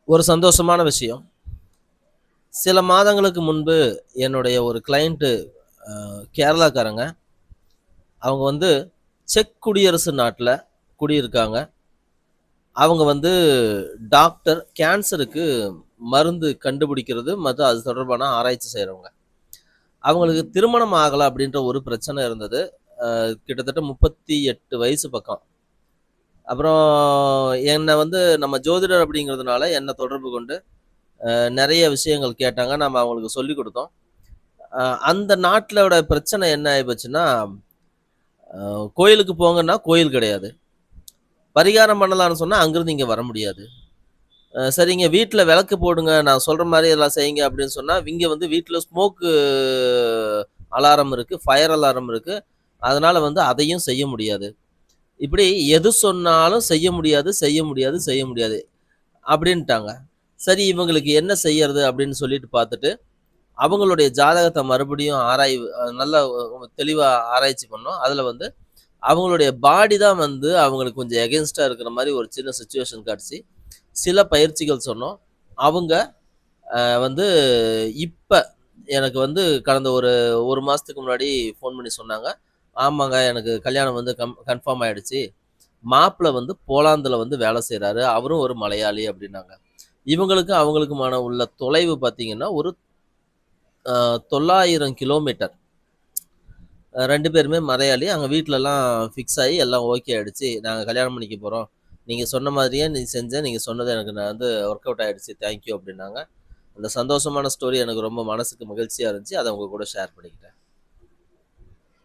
ஒரு சந்தோஷமான விஷயம். சில மாதங்களுக்கு முன்பு என்னுடைய ஒரு கிளையன்ட் கேரளாக்காரங்க. அவங்க வந்து செக் குடியரசு நாட்ல குடியிருக்காங்க. அவங்க வந்து டாக்டர், கேன்சருக்கு மருந்து கண்டுபிடிக்கிறது மற்றும் அது தொடர்பான ஆராய்ச்சி செய்றவங்க. அவங்களுக்கு திருமணம் ஆகல அப்படின்ற ஒரு பிரச்சனை இருந்தது. கிட்டத்தட்ட 38 வயசு பக்கம். அப்புறம் என்ன வந்து நம்ம ஜோதிடர் அப்படிங்கிறதுனால என்ன தொடர்பு கொண்டு நெறைய விஷயங்கள் கேட்டாங்க. நம்ம அவங்களுக்கு சொல்லிக் குடுத்தோம். அ அந்த நாட்லோட பிரச்சனை என்ன ஆயிப்போச்சுன்னா, கோயிலுக்கு போங்கன்னா கோயில் கிடையாது. பரிகாரம் பண்ணலான்னு சொன்னா அங்கிருந்து இங்க வர முடியாது. சரிங்க வீட்ல விளக்கு போடுங்க, நான் சொல்ற மாரி எல்லாம் செய்யுங்க அப்படின்னு சொன்னா, இங்க வந்து வீட்ல ஸ்மோக்கு அலாரம் இருக்கு, ஃபயர் அலாரம் இருக்கு. அதனால வந்து அதையும் செய்ய முடியாது. இப்படி எது சொன்னாலும் செய்ய முடியாது, செய்ய முடியாது, செய்ய முடியாது அப்படின்ட்டாங்க. சரி இவங்களுக்கு என்ன செய்யறது அப்படின்னு சொல்லிட்டு பார்த்துட்டு, அவங்களுடைய ஜாதகத்த மறுபடியும் ஆராய்வு நல்லா தெளிவா ஆராய்ச்சி பண்ணோம். அதுல வந்து அவங்களுடைய பாடி தான் வந்து அவங்களுக்கு கொஞ்சம் எகென்ஸ்ட்டா இருக்கிற மாரி ஒரு சின்ன சிச்சுவேஷன் காட்டுச்சு. சில பயிற்சிகள் சொன்னோம். அவங்க வந்து இப்ப எனக்கு வந்து கடந்த ஒரு 1 மாசத்துக்கு முன்னாடி ஃபோன் பண்ணி சொன்னாங்க. ஆமாங்க எனக்கு கல்யாணம் வந்து கன்ஃபார்ம் ஆயிடுச்சு. மாப்பிள வந்து போலாந்துல வந்து வேலை செய்றாரு. அவரும் ஒரு மலையாளி அப்டின்னாங்க. இவங்களுக்கும் அவங்களுக்குமான உள்ள தொலைவு பார்த்தீங்கன்னா, ஒரு 900 கிலோமீட்டர். 2 பேருமே மலையாளி. அங்க வீட்லலாம் ஃபிக்ஸ் ஆயி எல்லாம் ஓகே ஆயிடுச்சு. நாங்க கல்யாணம் பண்ணிக்க போறோம். நீங்க சொன்ன மாதிரியே நீ செஞ்ச. நீங்க சொன்னது எனக்கு நான் வந்து ஒர்க் அவுட் ஆயிடுச்சு. தேங்க் யூ அப்டின்னாங்க. அந்த சந்தோஷமான ஸ்டோரி எனக்கு ரொம்ப மனசுக்கு மகிழ்ச்சியா இருந்துச்சு. அத உங்க கூட ஷேர் பண்ணிக்கிட்டேன்.